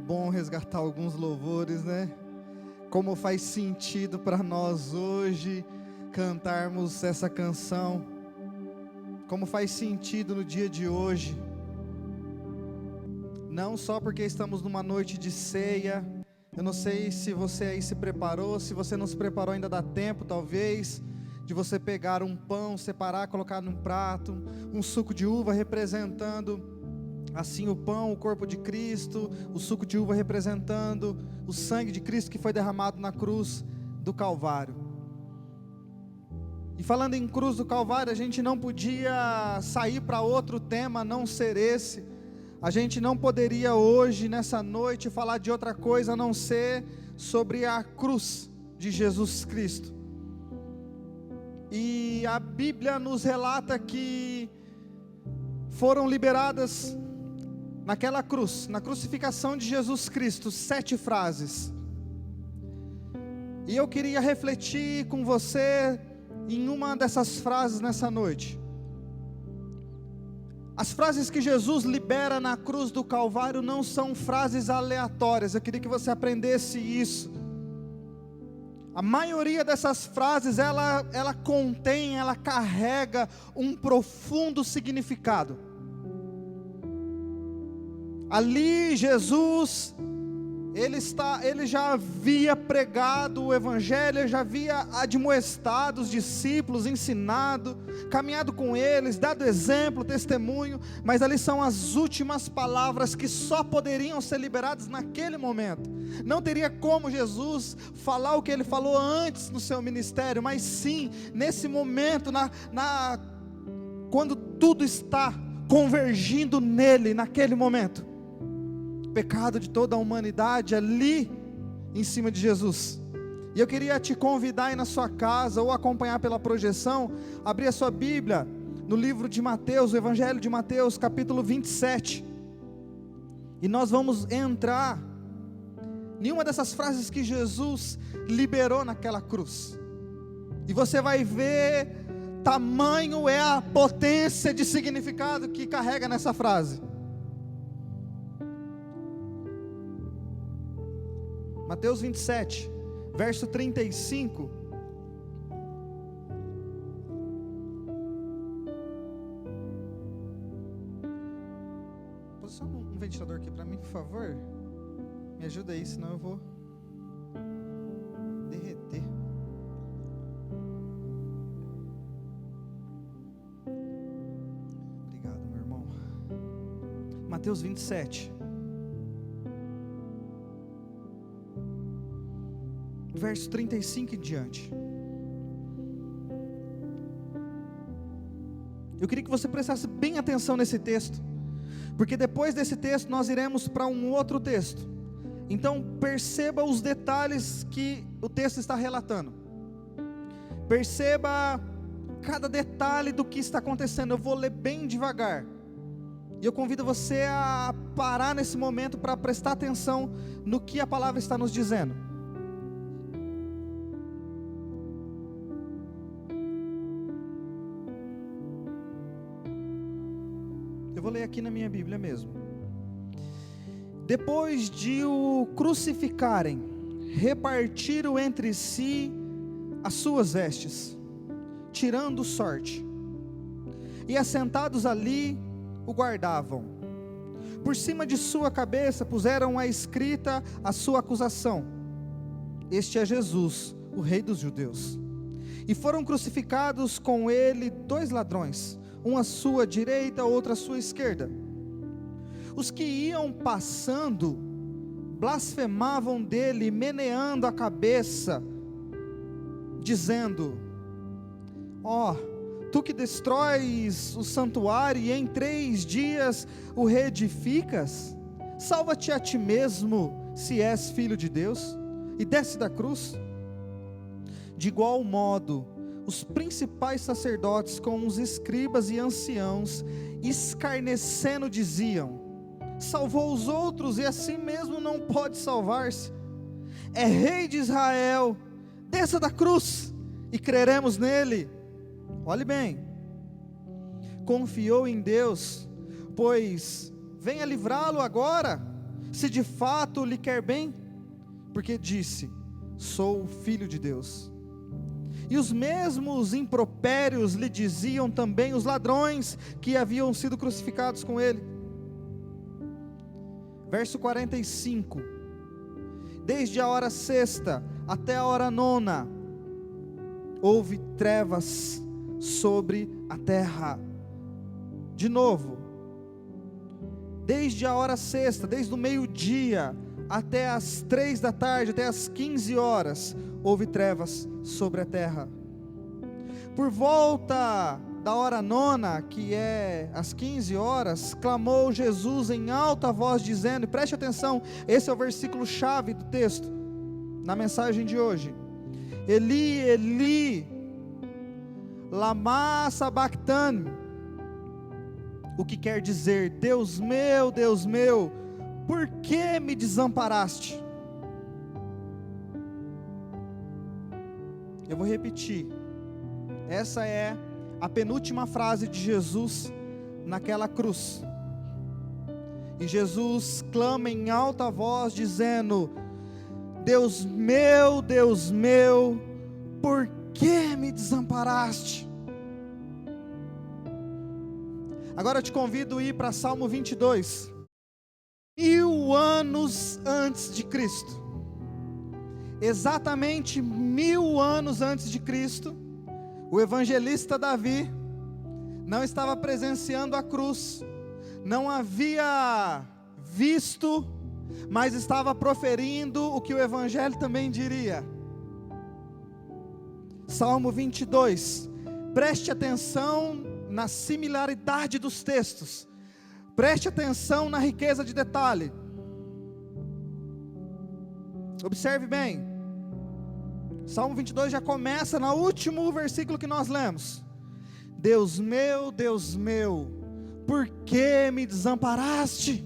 bom resgatar alguns louvores, né? Como faz sentido para nós hoje cantarmos essa canção. Como faz sentido no dia de hoje. Não só porque estamos numa noite de ceia. Eu não sei se você aí se preparou. Se você não se preparou, ainda dá tempo, talvez, de você pegar um pão, separar, colocar num prato, um suco de uva representando assim o pão, o corpo de Cristo, o suco de uva representando o sangue de Cristo que foi derramado na cruz do Calvário. E falando em cruz do Calvário, a gente não podia sair para outro tema a não ser esse. A gente não poderia hoje, nessa noite, falar de outra coisa a não ser sobre a cruz de Jesus Cristo. E a Bíblia nos relata que foram liberadas naquela cruz, na crucificação de Jesus Cristo, 7 frases. E eu queria refletir com você em uma dessas frases nessa noite. As frases que Jesus libera na cruz do Calvário não são frases aleatórias. Eu queria que você aprendesse isso. A maioria dessas frases, ela contém, ela carrega um profundo significado. Ali Jesus, ele já havia pregado o Evangelho, ele já havia admoestado os discípulos, ensinado, caminhado com eles, dado exemplo, testemunho, mas ali são as últimas palavras que só poderiam ser liberadas naquele momento. Não teria como Jesus falar o que ele falou antes no seu ministério, mas sim, nesse momento, quando tudo está convergindo nele, naquele momento. Pecado de toda a humanidade ali em cima de Jesus. E eu queria te convidar aí na sua casa ou acompanhar pela projeção, abrir a sua Bíblia no livro de Mateus, o Evangelho de Mateus, capítulo 27. E nós vamos entrar em uma dessas frases que Jesus liberou naquela cruz. E você vai ver tamanho é a potência de significado que carrega nessa frase. Mateus 27, verso 35. Posiciona um ventilador aqui para mim, por favor. Me ajuda aí, senão eu vou derreter. Obrigado, meu irmão. Mateus 27. Verso 35 em diante. Eu queria que você prestasse bem atenção nesse texto, porque depois desse texto nós iremos para um outro texto. Então perceba os detalhes que o texto está relatando. Perceba cada detalhe do que está acontecendo. Eu vou ler bem devagar. E eu convido você a parar nesse momento para prestar atenção no que a palavra está nos dizendo. Vou ler aqui na minha Bíblia mesmo. Depois de o crucificarem, repartiram entre si as suas vestes, tirando sorte, e assentados ali o guardavam. Por cima de sua cabeça puseram a escrita a sua acusação: este é Jesus, o Rei dos Judeus. E foram crucificados com ele 2 ladrões, um à sua direita, outro à sua esquerda. Os que iam passando blasfemavam dele, meneando a cabeça, dizendo: ó, tu que destróis o santuário e em 3 dias o reedificas, salva-te a ti mesmo, se és filho de Deus, e desce da cruz. De igual modo, os principais sacerdotes com os escribas e anciãos, escarnecendo, diziam: salvou os outros e assim mesmo não pode salvar-se. É rei de Israel, desça da cruz e creremos nele. Olhe bem, confiou em Deus, pois venha livrá-lo agora, se de fato lhe quer bem, porque disse: sou o Filho de Deus. E os mesmos impropérios lhe diziam também os ladrões que haviam sido crucificados com ele. Verso 45: desde a hora sexta até a hora nona, houve trevas sobre a terra. De novo, desde a hora sexta, desde o meio-dia até as 3 da tarde, até as 15 horas, houve trevas sobre a terra. Por volta da hora nona, que é às 15 horas, clamou Jesus em alta voz, dizendo, e preste atenção, esse é o versículo chave do texto, na mensagem de hoje: Eli, Eli, lama sabachthani, o que quer dizer: Deus meu, por que me desamparaste? Eu vou repetir, essa é a penúltima frase de Jesus naquela cruz, e Jesus clama em alta voz dizendo: Deus meu, por que me desamparaste? Agora eu te convido a ir para Salmo 22, 1000 anos antes de Cristo, exatamente 1000 anos antes de Cristo, o evangelista Davi não estava presenciando a cruz, não havia visto, mas estava proferindo o que o evangelho também diria. Salmo 22, preste atenção na similaridade dos textos, preste atenção na riqueza de detalhe, observe bem. Salmo 22 já começa no último versículo que nós lemos: Deus meu, por que me desamparaste?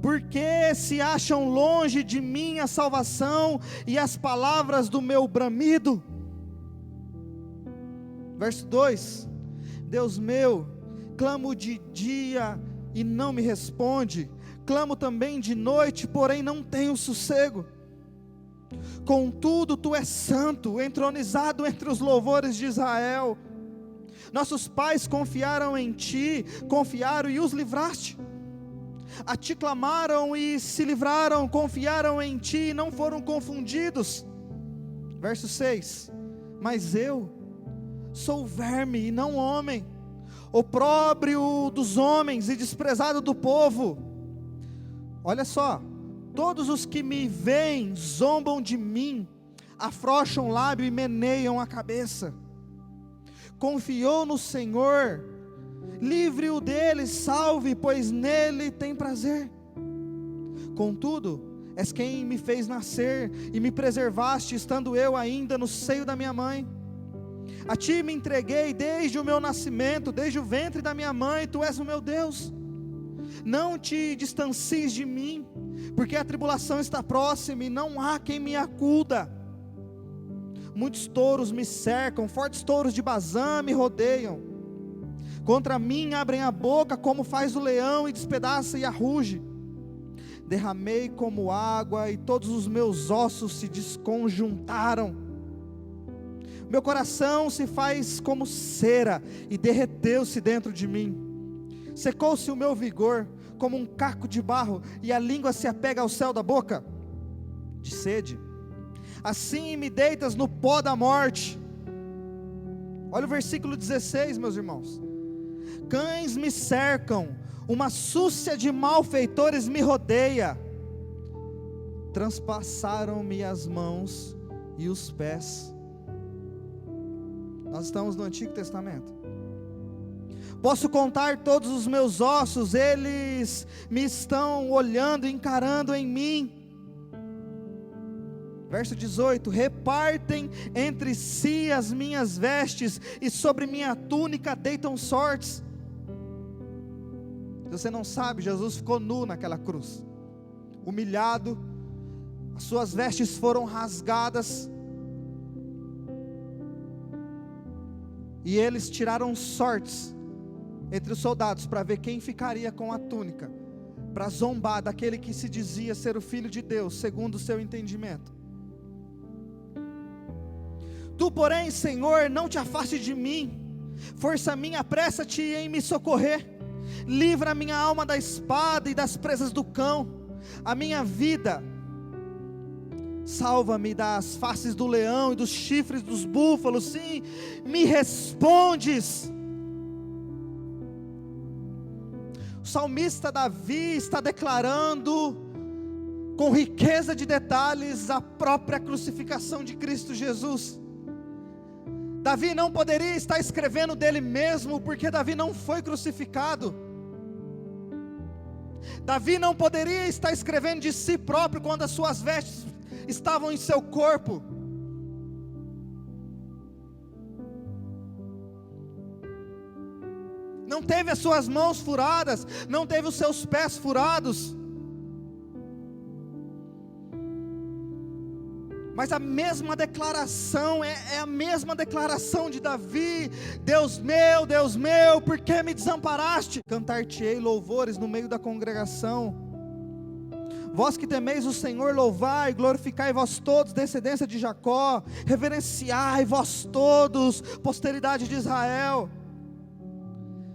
Por que se acham longe de mim a salvação e as palavras do meu bramido? Verso 2: Deus meu, clamo de dia e não me responde, clamo também de noite, porém não tenho sossego. Contudo tu és santo, entronizado entre os louvores de Israel. Nossos pais confiaram em ti, confiaram e os livraste. A ti clamaram e se livraram, confiaram em ti e não foram confundidos. Verso 6: Mas eu sou verme e não homem, opróbrio dos homens e desprezado do povo. Olha só, todos os que me veem zombam de mim, afrouxam o lábio e meneiam a cabeça. Confiou no Senhor, livre-o dele, salve, pois nele tem prazer. Contudo, és quem me fez nascer e me preservaste, estando eu ainda no seio da minha mãe. A ti me entreguei desde o meu nascimento, desde o ventre da minha mãe, tu és o meu Deus. Não te distancies de mim, porque a tribulação está próxima e não há quem me acuda. Muitos touros me cercam, fortes touros de Bazã me rodeiam. Contra mim abrem a boca como faz o leão e despedaça e arruge. Derramei como água e todos os meus ossos se desconjuntaram. Meu coração se faz como cera e derreteu-se dentro de mim. Secou-se o meu vigor como um caco de barro, e a língua se apega ao céu da boca, de sede. Assim me deitas no pó da morte. Olha o versículo 16, meus irmãos. Cães me cercam, uma súcia de malfeitores me rodeia. Transpassaram-me as mãos e os pés. Nós estamos no Antigo Testamento. Posso contar todos os meus ossos, eles me estão olhando, encarando em mim. Verso 18: repartem entre si as minhas vestes, e sobre minha túnica deitam sortes. Se você não sabe, Jesus ficou nu naquela cruz, humilhado, as suas vestes foram rasgadas, e eles tiraram sortes entre os soldados para ver quem ficaria com a túnica, para zombar daquele que se dizia ser o Filho de Deus, segundo o seu entendimento. Tu, porém, Senhor, não te afaste de mim, força minha, apressa-te em me socorrer, livra a minha alma da espada e das presas do cão, a minha vida, salva-me das faces do leão e dos chifres dos búfalos. Sim, me respondes. O salmista Davi está declarando com riqueza de detalhes a própria crucificação de Cristo Jesus. Davi não poderia estar escrevendo dele mesmo, porque Davi não foi crucificado. Davi não poderia estar escrevendo de si próprio quando as suas vestes estavam em seu corpo. Não teve as suas mãos furadas, não teve os seus pés furados. Mas a mesma declaração, é a mesma declaração de Davi: Deus meu, por que me desamparaste? Cantar-te-ei louvores no meio da congregação. Vós que temeis o Senhor, louvai, glorificai vós todos, descendência de Jacó, reverenciai vós todos, posteridade de Israel.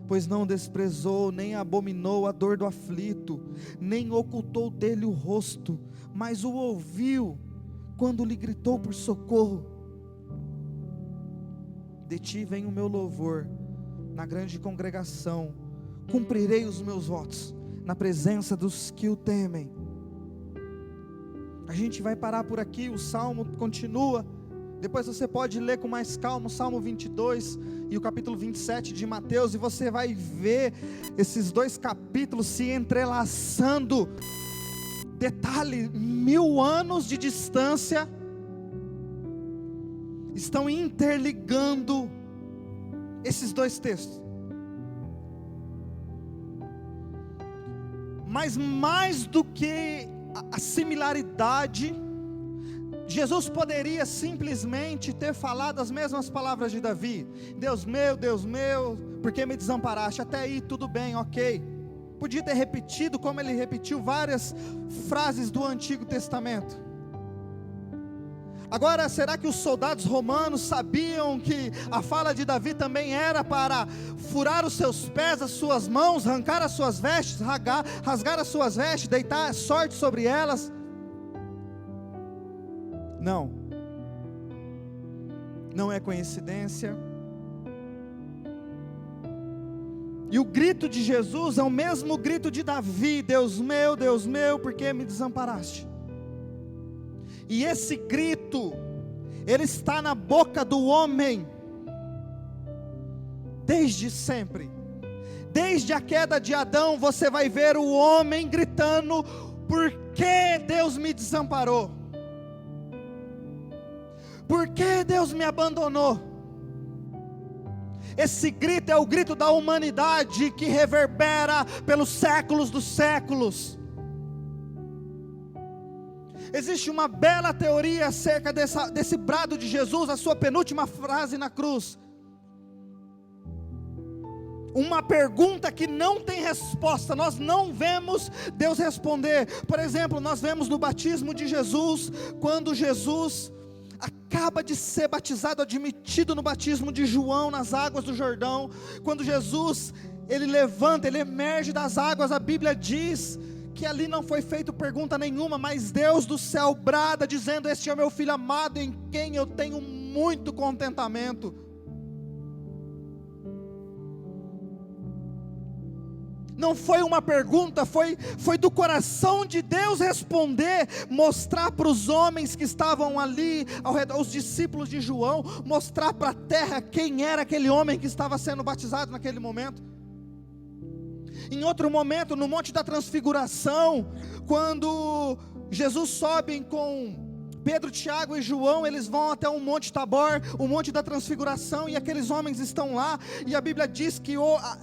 Pois não desprezou, nem abominou a dor do aflito, nem ocultou dele o rosto, mas o ouviu quando lhe gritou por socorro. De ti vem o meu louvor, na grande congregação, cumprirei os meus votos, na presença dos que o temem. A gente vai parar por aqui, o Salmo continua, depois você pode ler com mais calma o Salmo 22 e o capítulo 27 de Mateus, e você vai ver esses dois capítulos se entrelaçando. Detalhe, 1000 anos de distância estão interligando esses dois textos. Mas mais do que a similaridade, Jesus poderia simplesmente ter falado as mesmas palavras de Davi: Deus meu, por que me desamparaste? Até aí tudo bem, ok. Podia ter repetido como ele repetiu várias frases do Antigo Testamento. Agora, será que os soldados romanos sabiam que a fala de Davi também era para furar os seus pés, as suas mãos, arrancar as suas vestes, rasgar as suas vestes, deitar sorte sobre elas? Não é coincidência. E o grito de Jesus é o mesmo grito de Davi: Deus meu, por que me desamparaste? E esse grito, ele está na boca do homem, desde sempre. Desde a queda de Adão, você vai ver o homem gritando: por que Deus me desamparou? Por que Deus me abandonou? Esse grito é o grito da humanidade que reverbera pelos séculos dos séculos. Existe uma bela teoria acerca desse brado de Jesus, a sua penúltima frase na cruz. Uma pergunta que não tem resposta, nós não vemos Deus responder. Por exemplo, nós vemos no batismo de Jesus, quando Jesus acaba de ser batizado, admitido no batismo de João nas águas do Jordão. Quando Jesus, ele levanta, ele emerge das águas, a Bíblia diz que ali não foi feita pergunta nenhuma, mas Deus do céu brada, dizendo: este é o meu filho amado, em quem eu tenho muito contentamento. Não foi uma pergunta, foi do coração de Deus responder, mostrar para os homens que estavam ali ao redor, os discípulos de João, mostrar para a terra quem era aquele homem que estava sendo batizado naquele momento. Em outro momento, no Monte da Transfiguração, quando Jesus sobe com Pedro, Tiago e João, eles vão até o Monte Tabor, o Monte da Transfiguração, e aqueles homens estão lá, e a Bíblia diz que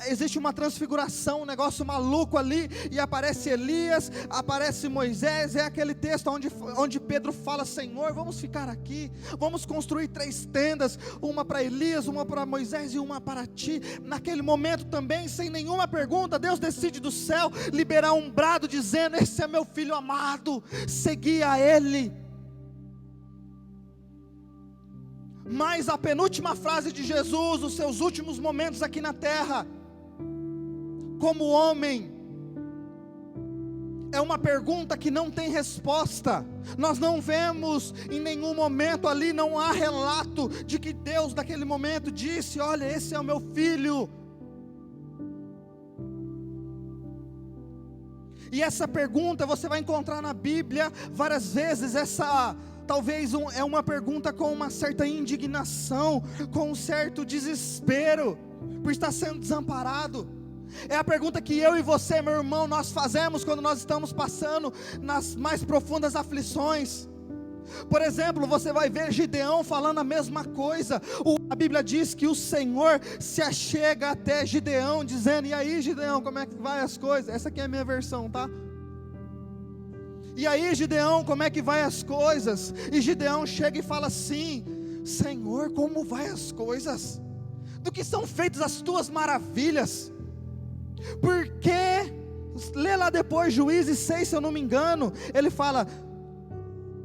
existe uma transfiguração, um negócio maluco ali, e aparece Elias, aparece Moisés, é aquele texto onde Pedro fala: Senhor, vamos ficar aqui, vamos construir 3 tendas, uma para Elias, uma para Moisés e uma para ti. Naquele momento também, sem nenhuma pergunta, Deus decide do céu liberar um brado dizendo: esse é meu filho amado, segui a ele. Mas a penúltima frase de Jesus, os seus últimos momentos aqui na terra, como homem, é uma pergunta que não tem resposta. Nós não vemos em nenhum momento ali, não há relato de que Deus naquele momento disse: olha, esse é o meu filho. E essa pergunta você vai encontrar na Bíblia várias vezes. Talvez é uma pergunta com uma certa indignação, com um certo desespero, por estar sendo desamparado. É a pergunta que eu e você, meu irmão, nós fazemos quando nós estamos passando nas mais profundas aflições. Por exemplo, você vai ver Gideão falando a mesma coisa. A Bíblia diz que o Senhor se achega até Gideão, dizendo: e aí, Gideão, como é que vai as coisas? Essa aqui é a minha versão, tá? E aí, Gideão, como é que vai as coisas? E Gideão chega e fala assim: Senhor, como vai as coisas? Do que são feitas as tuas maravilhas? Porque, lê lá depois Juízes 6, se eu não me engano, ele fala: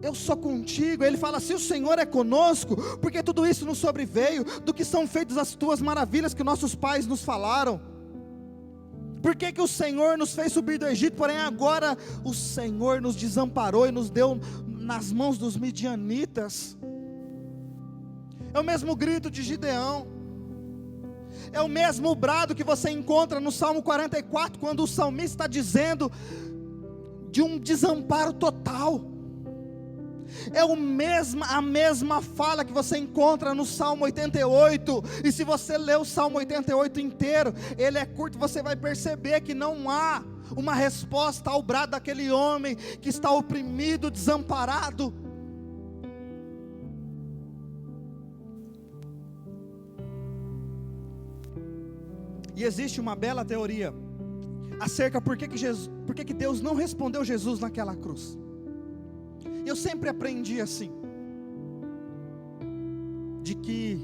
eu sou contigo. Ele fala: se o Senhor é conosco, porque tudo isso nos sobreveio? Do que são feitas as tuas maravilhas que nossos pais nos falaram? Por que o Senhor nos fez subir do Egito, porém agora o Senhor nos desamparou e nos deu nas mãos dos midianitas? É o mesmo grito de Gideão, é o mesmo brado que você encontra no Salmo 44, quando o salmista está dizendo de um desamparo total. É a mesma fala que você encontra no Salmo 88, e se você ler o Salmo 88 inteiro, ele é curto, você vai perceber que não há uma resposta ao brado daquele homem que está oprimido, desamparado. E existe uma bela teoria acerca por que Deus não respondeu Jesus naquela cruz. Eu sempre aprendi assim, de que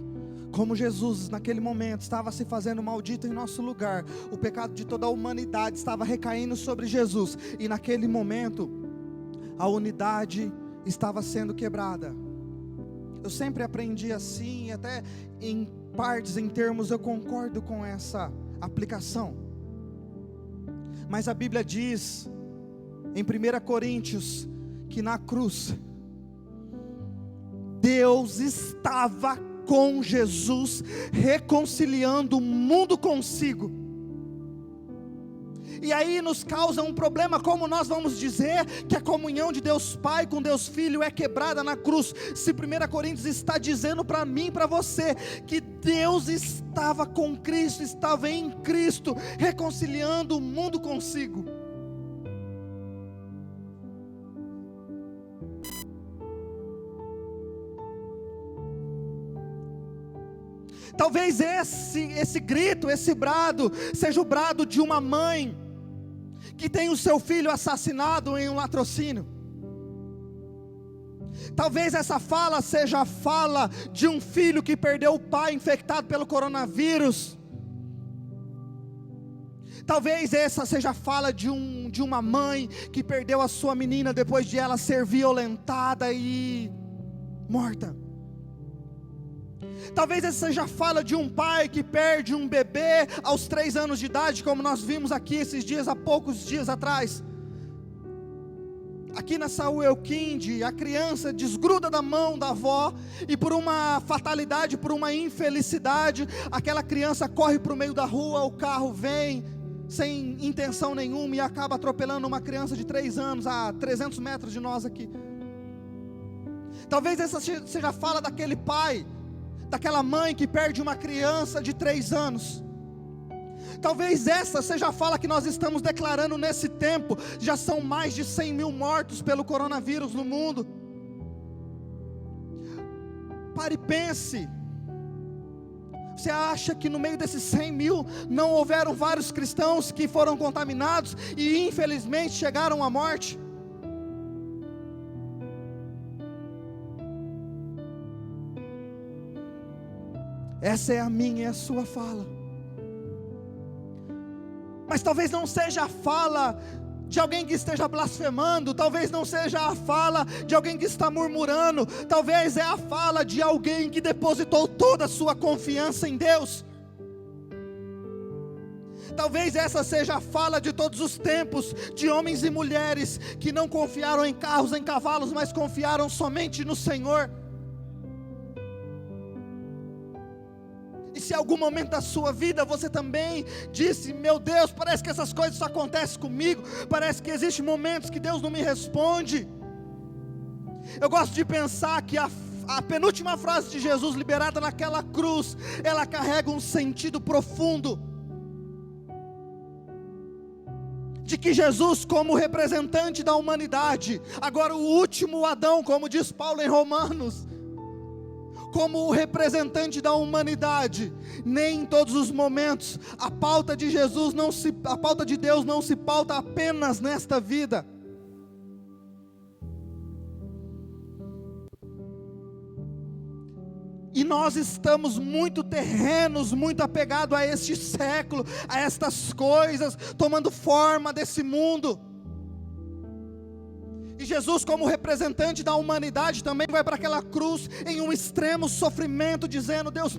como Jesus naquele momento estava se fazendo maldito em nosso lugar, o pecado de toda a humanidade estava recaindo sobre Jesus, e naquele momento a unidade estava sendo quebrada. Eu sempre aprendi assim, e até em partes, em termos, eu concordo com essa aplicação. Mas a Bíblia diz em 1 Coríntios que na cruz Deus estava com Jesus, reconciliando o mundo consigo. E aí nos causa um problema, como nós vamos dizer que a comunhão de Deus Pai com Deus Filho é quebrada na cruz, se 1 Coríntios está dizendo para mim e para você, que Deus estava com Cristo, estava em Cristo, reconciliando o mundo consigo. Talvez esse grito, esse brado, seja o brado de uma mãe que tem o seu filho assassinado em um latrocínio. Talvez essa fala seja a fala de um filho que perdeu o pai infectado pelo coronavírus. Talvez essa seja a fala de uma mãe que perdeu a sua menina depois de ela ser violentada e morta. Talvez essa seja a fala de um pai que perde um bebê aos 3 anos de idade, como nós vimos aqui esses dias, há poucos dias atrás. Aqui na Saúl Euquinde, a criança desgruda da mão da avó, e por uma fatalidade, por uma infelicidade, aquela criança corre para o meio da rua, o carro vem, sem intenção nenhuma, e acaba atropelando uma criança de 3 anos, a 300 metros de nós aqui. Talvez essa seja a fala daquele pai, daquela mãe que perde uma criança de 3 anos. Talvez essa seja a fala que nós estamos declarando nesse tempo. Já são mais de 100 mil mortos pelo coronavírus no mundo. Pare e pense. Você acha que no meio desses 100 mil não houveram vários cristãos que foram contaminados e infelizmente chegaram à morte? Essa é a minha e a sua fala. Mas talvez não seja a fala de alguém que esteja blasfemando, talvez não seja a fala de alguém que está murmurando, talvez é a fala de alguém que depositou toda a sua confiança em Deus. Talvez essa seja a fala de todos os tempos, de homens e mulheres que não confiaram em carros, em cavalos, mas confiaram somente no Senhor. E se em algum momento da sua vida você também disse: meu Deus, parece que essas coisas só acontecem comigo, parece que existem momentos que Deus não me responde. Eu gosto de pensar que a penúltima frase de Jesus liberada naquela cruz, ela carrega um sentido profundo, de que Jesus, como representante da humanidade, agora o último Adão, como diz Paulo em Romanos, como o representante da humanidade, nem em todos os momentos a pauta de Deus não se pauta apenas nesta vida. E nós estamos muito terrenos, muito apegados a este século, a estas coisas, tomando forma desse mundo. E Jesus, como representante da humanidade, também vai para aquela cruz em um extremo sofrimento, dizendo: Deus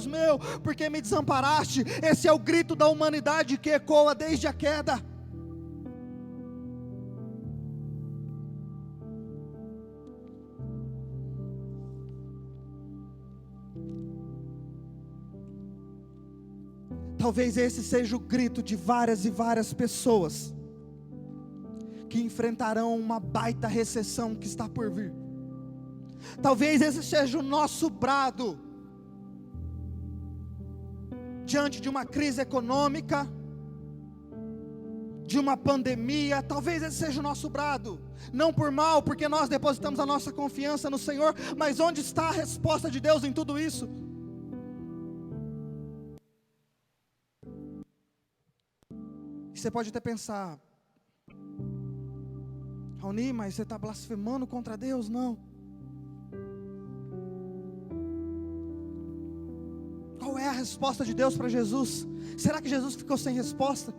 meu, por que me desamparaste? Esse é o grito da humanidade que ecoa desde a queda. Talvez esse seja o grito de várias e várias pessoas que enfrentarão uma baita recessão que está por vir. Talvez esse seja o nosso brado diante de uma crise econômica, de uma pandemia. Talvez esse seja o nosso brado, não por mal, porque nós depositamos a nossa confiança no Senhor, mas onde está a resposta de Deus em tudo isso? E você pode até pensar: Raoni, mas você está blasfemando contra Deus? Não. Qual é a resposta de Deus para Jesus? Será que Jesus ficou sem resposta?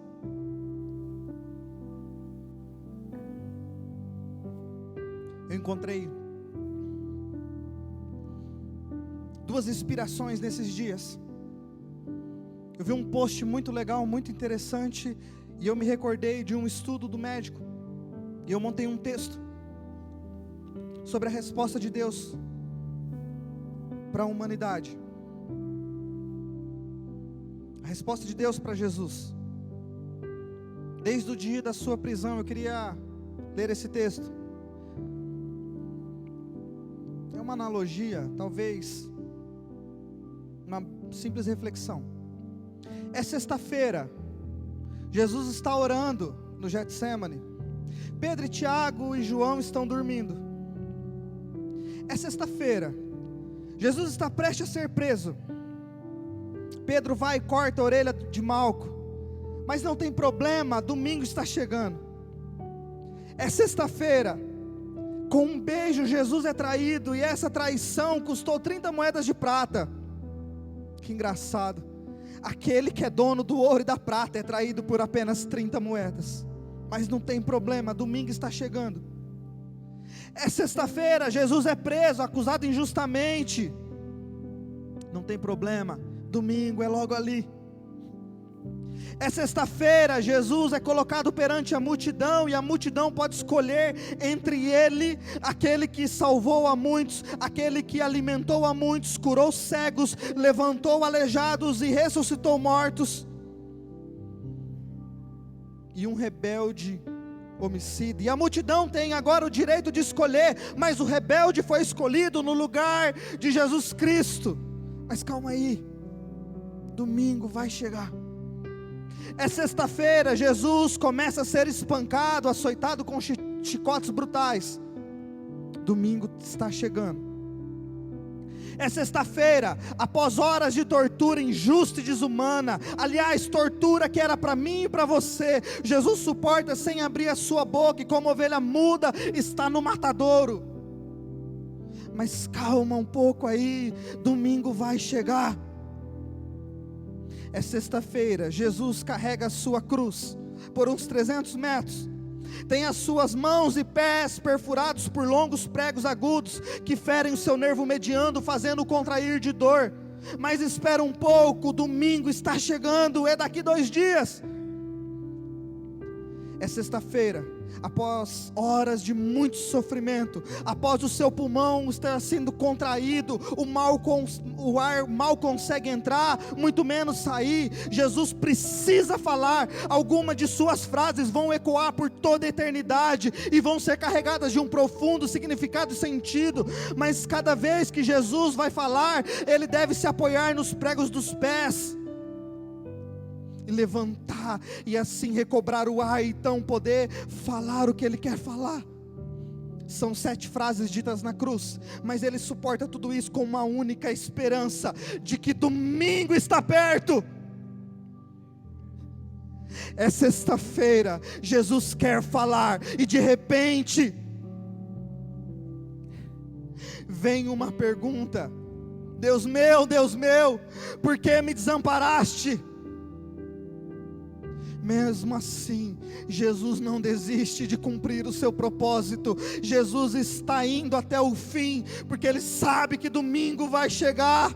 Eu encontrei duas inspirações nesses dias. Eu vi um post muito legal, muito interessante, e eu me recordei de um estudo do médico. E eu montei um texto sobre a resposta de Deus para a humanidade. A resposta de Deus para Jesus. Desde o dia da sua prisão, eu queria ler esse texto. É uma analogia, talvez uma simples reflexão. É sexta-feira, Jesus está orando no Getsemane. Pedro, Tiago e João estão dormindo. É sexta-feira, Jesus está prestes a ser preso. Pedro vai e corta a orelha de Malco, mas não tem problema, domingo está chegando. É sexta-feira, com um beijo Jesus é traído, e essa traição custou 30 moedas de prata. Que engraçado, aquele que é dono do ouro e da prata é traído por apenas 30 moedas. Mas não tem problema, domingo está chegando. É sexta-feira, Jesus é preso, acusado injustamente. Não tem problema, domingo é logo ali. É sexta-feira, Jesus é colocado perante a multidão, e a multidão pode escolher entre ele, aquele que salvou a muitos, aquele que alimentou a muitos, curou cegos, levantou aleijados e ressuscitou mortos, e um rebelde homicida. E a multidão tem agora o direito de escolher, mas o rebelde foi escolhido no lugar de Jesus Cristo. Mas calma aí, domingo vai chegar. É sexta-feira, Jesus começa a ser espancado, açoitado com chicotes brutais. Domingo está chegando. É sexta-feira, após horas de tortura injusta e desumana, aliás, tortura que era para mim e para você, Jesus suporta sem abrir a sua boca, e como ovelha muda, está no matadouro. Mas calma um pouco aí, domingo vai chegar. É sexta-feira, Jesus carrega a sua cruz por uns 300 metros, tem as suas mãos e pés perfurados por longos pregos agudos, que ferem o seu nervo mediano, fazendo-o contrair de dor. Mas espera um pouco, domingo está chegando, é daqui 2 dias. É sexta-feira, após horas de muito sofrimento, após o seu pulmão estar sendo contraído, o ar mal consegue entrar, muito menos sair. Jesus precisa falar. Algumas de suas frases vão ecoar por toda a eternidade e vão ser carregadas de um profundo significado e sentido. Mas cada vez que Jesus vai falar, ele deve se apoiar nos pregos dos pés e levantar, e assim recobrar o ar, e então poder falar o que ele quer falar. São 7 frases ditas na cruz, mas ele suporta tudo isso com uma única esperança, de que domingo está perto. É sexta-feira, Jesus quer falar, e de repente vem uma pergunta: Deus meu, por que me desamparaste? Mesmo assim, Jesus não desiste de cumprir o seu propósito. Jesus está indo até o fim, porque ele sabe que domingo vai chegar.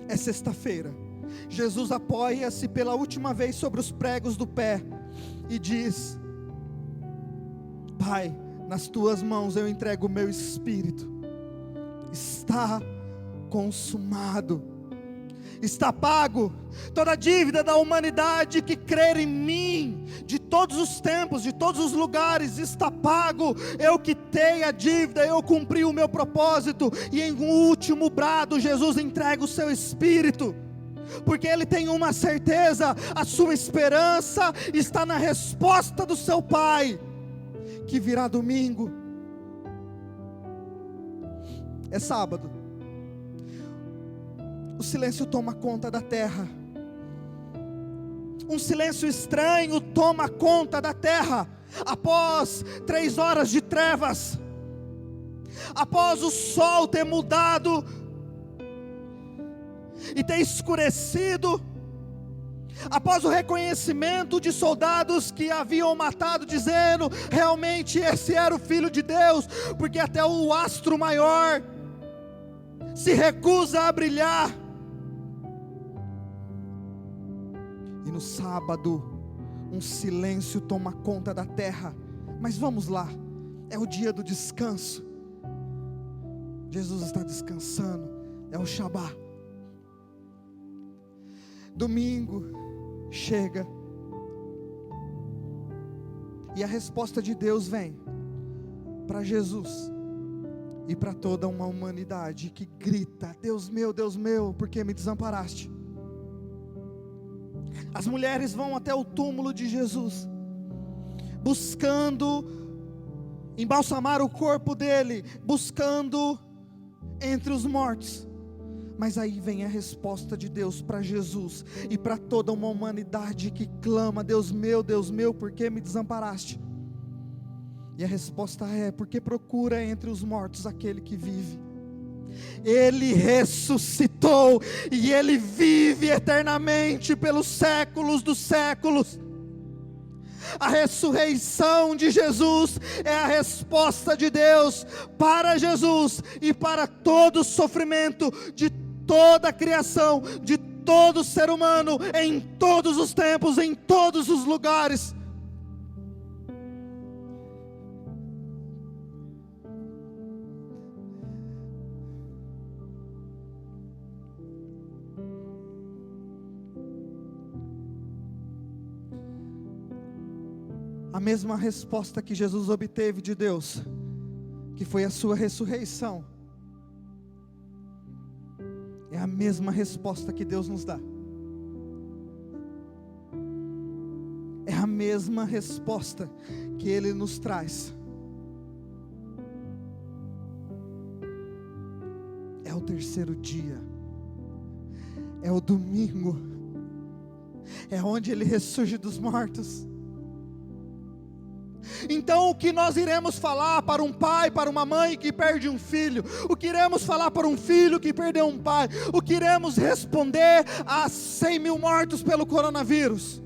É sexta-feira, Jesus apoia-se pela última vez sobre os pregos do pé e diz: Pai, nas tuas mãos eu entrego o meu espírito. Está consumado, está pago. Toda a dívida da humanidade que crer em mim, de todos os tempos, de todos os lugares, está pago. Eu quitei a dívida, eu cumpri o meu propósito. E em um último brado, Jesus entrega o seu espírito, porque ele tem uma certeza: a sua esperança está na resposta do seu Pai, que virá domingo. É sábado, o silêncio toma conta da terra, um silêncio estranho toma conta da terra. Após 3 horas de trevas, após o sol ter mudado e ter escurecido, após o reconhecimento de soldados que haviam matado, dizendo: realmente esse era o Filho de Deus, porque até o astro maior se recusa a brilhar. E no sábado, um silêncio toma conta da terra. Mas vamos lá, é o dia do descanso. Jesus está descansando, é o Shabá. Domingo chega, e a resposta de Deus vem para Jesus e para toda uma humanidade que grita: Deus meu, por que me desamparaste? As mulheres vão até o túmulo de Jesus, buscando embalsamar o corpo dele, buscando entre os mortos. Mas aí vem a resposta de Deus para Jesus e para toda uma humanidade que clama: Deus meu, por que me desamparaste? E a resposta é: porque procura entre os mortos aquele que vive. Ele ressuscitou e ele vive eternamente pelos séculos dos séculos. A ressurreição de Jesus é a resposta de Deus para Jesus e para todo o sofrimento de toda a criação, de todo ser humano, em todos os tempos, em todos os lugares. A mesma resposta que Jesus obteve de Deus, que foi a sua ressurreição, é a mesma resposta que Deus nos dá. É a mesma resposta que Ele nos traz. É o terceiro dia, é o domingo, é onde Ele ressurge dos mortos. Então o que nós iremos falar para um pai, para uma mãe que perde um filho? O que iremos falar para um filho que perdeu um pai? O que iremos responder a 100 mil mortos pelo coronavírus?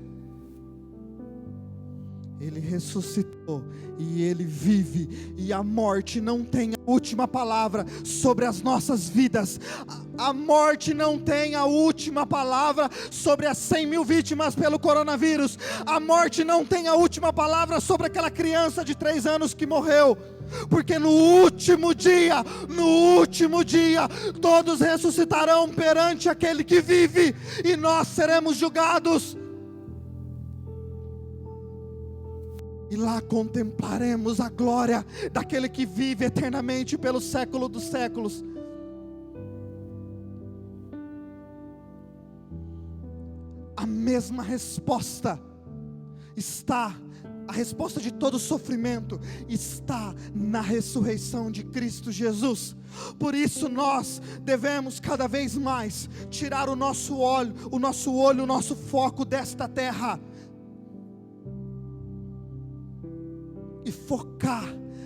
Ele ressuscitou e Ele vive, e a morte não tem a última palavra sobre as nossas vidas. A morte não tem a última palavra sobre as 100 mil vítimas pelo coronavírus. A morte não tem a última palavra sobre aquela criança de 3 anos que morreu. Porque no último dia, todos ressuscitarão perante aquele que vive, e nós seremos julgados. E lá contemplaremos a glória daquele que vive eternamente pelo século dos séculos. A mesma resposta está, a resposta de todo sofrimento está na ressurreição de Cristo Jesus. Por isso nós devemos cada vez mais tirar o nosso foco desta terra e focar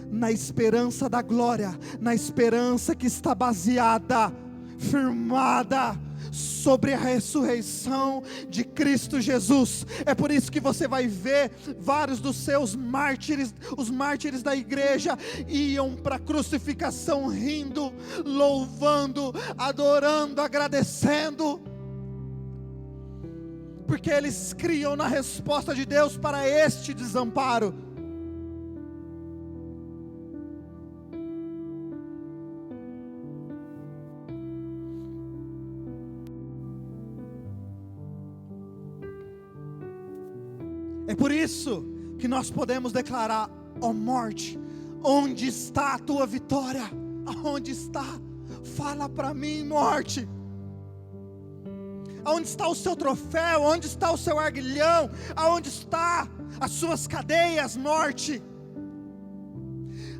na esperança da glória, na esperança que está baseada, firmada sobre a ressurreição de Cristo Jesus. É por isso que você vai ver vários dos seus mártires, os mártires da igreja, iam para a crucificação rindo, louvando, adorando, agradecendo, porque eles criam na resposta de Deus para este desamparo. É por isso que nós podemos declarar: ó morte, onde está a tua vitória? Aonde está? Fala para mim, morte. Aonde está o seu troféu? Onde está o seu arguilhão? Aonde está as suas cadeias, morte?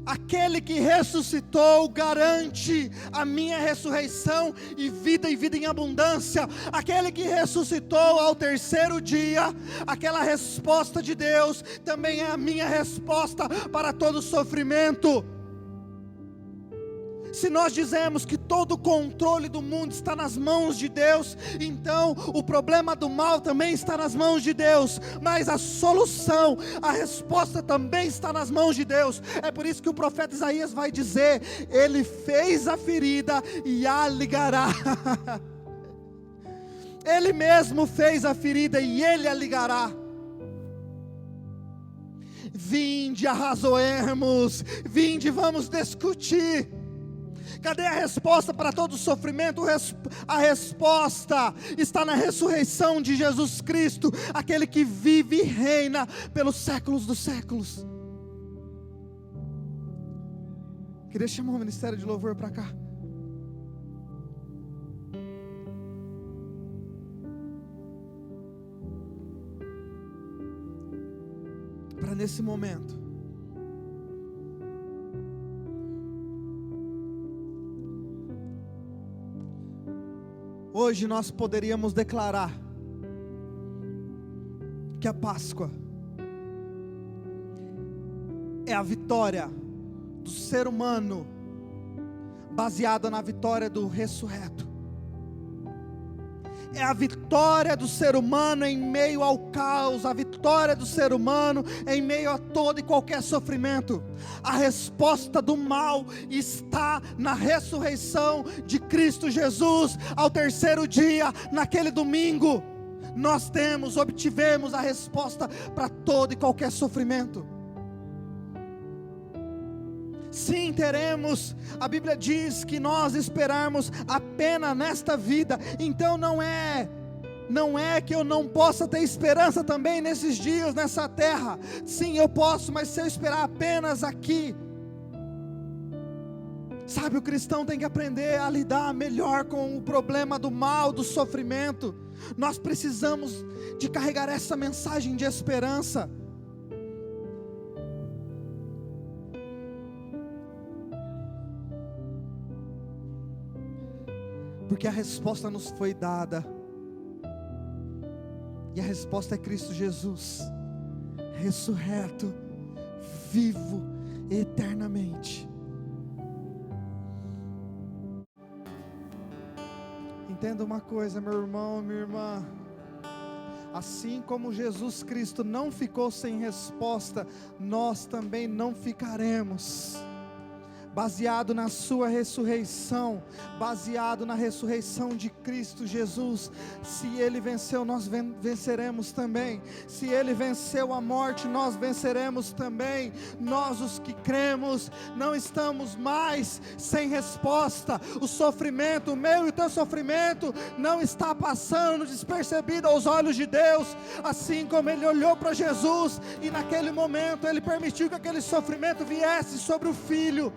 Aquele que ressuscitou garante a minha ressurreição e vida em abundância. Aquele que ressuscitou ao terceiro dia, aquela resposta de Deus também é a minha resposta para todo sofrimento. Se nós dizemos que todo o controle do mundo está nas mãos de Deus, então o problema do mal também está nas mãos de Deus, mas a solução, a resposta também está nas mãos de Deus. É por isso que o profeta Isaías vai dizer: Ele fez a ferida e a ligará. Ele mesmo fez a ferida e Ele a ligará. Vinde, arrazoemos, vinde, vamos discutir. Cadê a resposta para todo sofrimento? A resposta está na ressurreição de Jesus Cristo, aquele que vive e reina pelos séculos dos séculos. Queria chamar o ministério de louvor para cá. Para nesse momento hoje nós poderíamos declarar que a Páscoa é a vitória do ser humano, baseada na vitória do ressurreto. É a vitória do ser humano em meio ao caos, a vitória do ser humano em meio a todo e qualquer sofrimento. A resposta do mal está na ressurreição de Cristo Jesus. Ao terceiro dia, naquele domingo, nós obtivemos a resposta para todo e qualquer sofrimento. Sim, teremos. A Bíblia diz que nós esperarmos apenas nesta vida. Então não é que eu não possa ter esperança também nesses dias, nessa terra. Sim, eu posso, mas se eu esperar apenas aqui, sabe, o cristão tem que aprender a lidar melhor com o problema do mal, do sofrimento. Nós precisamos de carregar essa mensagem de esperança. porque a resposta nos foi dada, e a resposta é Cristo Jesus, ressurreto, vivo eternamente. Entenda uma coisa, meu irmão, minha irmã, assim como Jesus Cristo não ficou sem resposta, nós também não ficaremos. Baseado na sua ressurreição, baseado na ressurreição de Cristo Jesus, se Ele venceu, nós venceremos também. Se Ele venceu a morte, nós venceremos também. Nós, os que cremos, não estamos mais sem resposta. O sofrimento, o meu e o teu sofrimento, não está passando despercebido aos olhos de Deus, assim como Ele olhou para Jesus, e naquele momento Ele permitiu que aquele sofrimento viesse sobre o Filho,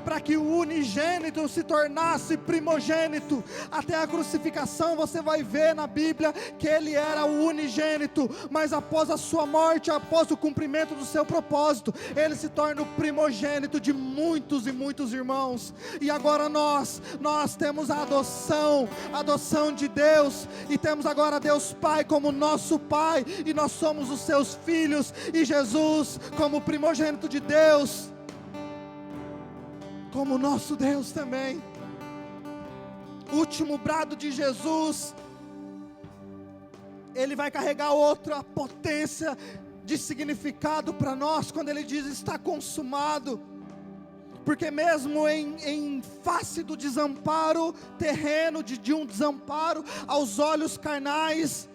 para que o unigênito se tornasse primogênito. Até a crucificação você vai ver na Bíblia que Ele era o unigênito, mas após a sua morte, após o cumprimento do seu propósito, Ele se torna o primogênito de muitos e muitos irmãos. E agora nós temos a adoção de Deus, e temos agora Deus Pai como nosso Pai, e nós somos os seus filhos, e Jesus como primogênito de Deus, como nosso Deus também. Último brado de Jesus, Ele vai carregar outra potência de significado para nós, quando Ele diz está consumado, porque mesmo em face do desamparo terreno, de um desamparo aos olhos carnais,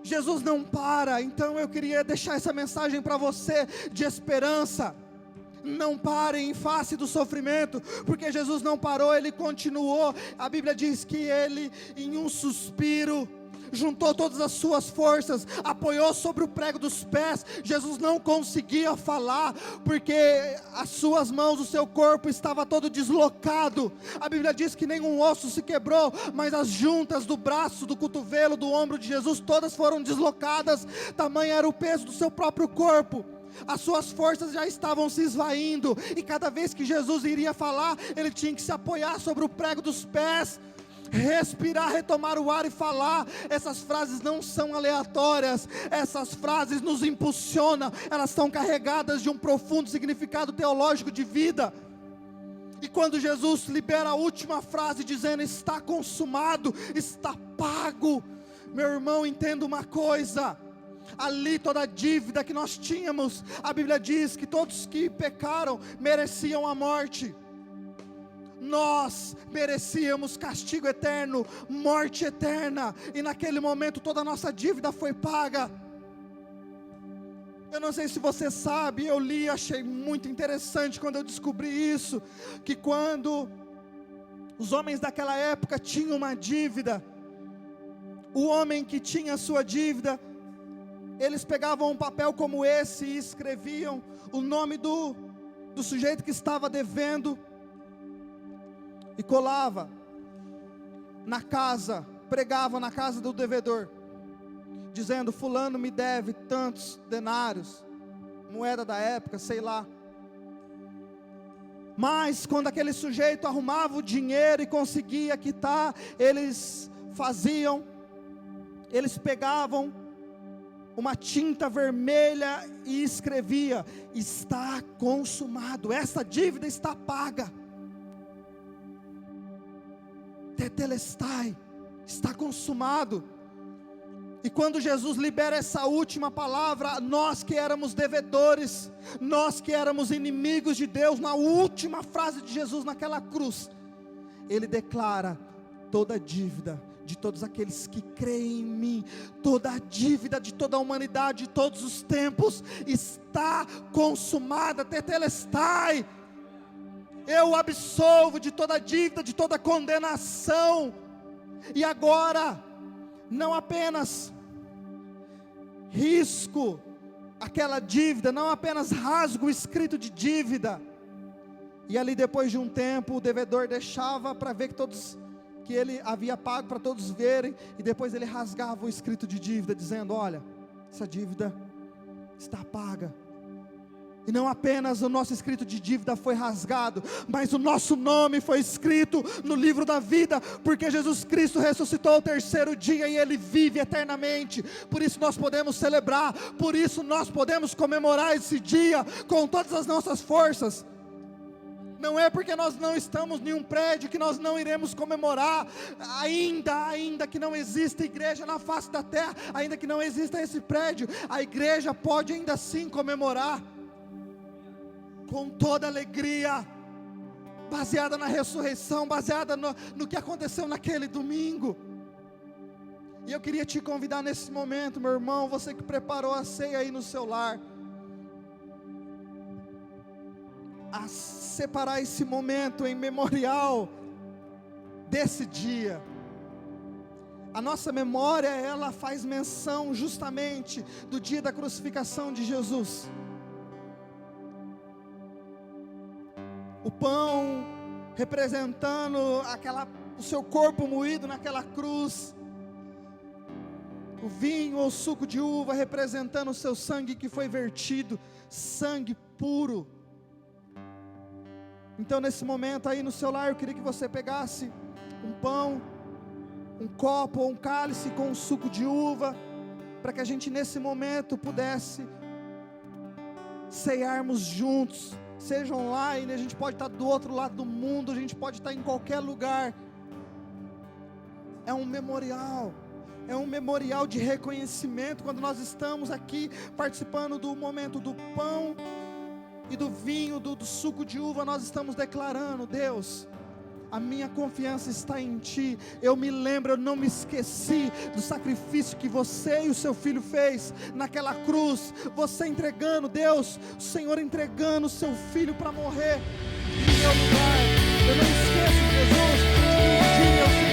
Jesus não para. Então eu queria deixar essa mensagem para você de esperança. Não pare em face do sofrimento, porque Jesus não parou, Ele continuou. A Bíblia diz que Ele, em um suspiro, juntou todas as suas forças, apoiou sobre o prego dos pés. Jesus não conseguia falar, porque as suas mãos, o seu corpo estava todo deslocado. A Bíblia diz que nenhum osso se quebrou, mas as juntas do braço, do cotovelo, do ombro de Jesus, todas foram deslocadas. Tamanho era o peso do seu próprio corpo. As suas forças já estavam se esvaindo, e cada vez que Jesus iria falar, Ele tinha que se apoiar sobre o prego dos pés, respirar, retomar o ar e falar. Essas frases não são aleatórias, essas frases nos impulsionam, elas estão carregadas de um profundo significado teológico de vida. E quando Jesus libera a última frase dizendo está consumado, está pago, meu irmão, entenda uma coisa: ali toda a dívida que nós tínhamos, a Bíblia diz que todos que pecaram mereciam a morte. Nós merecíamos castigo eterno, morte eterna, e naquele momento toda a nossa dívida foi paga. Eu não sei se você sabe, eu li, achei muito interessante quando eu descobri isso, que quando os homens daquela época tinham uma dívida, o homem que tinha a sua dívida, eles pegavam um papel como esse e escreviam o nome do sujeito que estava devendo, e colava na casa, pregava na casa do devedor, dizendo fulano me deve tantos denários, moeda da época, sei lá. Mas quando aquele sujeito arrumava o dinheiro e conseguia quitar, eles pegavam uma tinta vermelha e escrevia: está consumado, essa dívida está paga. Tetelestai, está consumado. E quando Jesus libera essa última palavra, nós que éramos devedores, nós que éramos inimigos de Deus, na última frase de Jesus naquela cruz, Ele declara: toda a dívida de todos aqueles que creem em mim, toda a dívida de toda a humanidade, de todos os tempos, está consumada. Tetelestai, eu absolvo de toda dívida, de toda condenação. E agora, não apenas risco aquela dívida, não apenas rasgo o escrito de dívida, e ali depois de um tempo o devedor deixava para ver que ele havia pago, para todos verem, e depois ele rasgava o escrito de dívida, dizendo: olha, essa dívida está paga. E não apenas o nosso escrito de dívida foi rasgado, mas o nosso nome foi escrito no livro da vida, porque Jesus Cristo ressuscitou ao terceiro dia e Ele vive eternamente. Por isso nós podemos celebrar, por isso nós podemos comemorar esse dia com todas as nossas forças. Não é porque nós não estamos em um prédio que nós não iremos comemorar, ainda que não exista igreja na face da terra, ainda que não exista esse prédio, a igreja pode ainda assim comemorar, com toda alegria, baseada na ressurreição, baseada no que aconteceu naquele domingo. E eu queria te convidar nesse momento, meu irmão, você que preparou a ceia aí no seu lar, a separar esse momento em memorial desse dia. A nossa memória, ela faz menção justamente do dia da crucificação de Jesus. O pão representando o seu corpo moído naquela cruz, o vinho ou suco de uva representando o seu sangue que foi vertido, sangue puro. Então nesse momento aí no seu lar, eu queria que você pegasse um pão, um copo ou um cálice com um suco de uva, para que a gente nesse momento pudesse ceiarmos juntos. Seja online, a gente pode estar do outro lado do mundo, a gente pode estar em qualquer lugar. É um memorial de reconhecimento, quando nós estamos aqui participando do momento do pão e do vinho, do suco de uva, nós estamos declarando: Deus, a minha confiança está em Ti. Eu me lembro, eu não me esqueci do sacrifício que você e o seu filho fez naquela cruz. Você entregando, Deus, o Senhor entregando o seu filho para morrer em meu lugar. Eu não esqueço, Jesus, que um dia o Senhor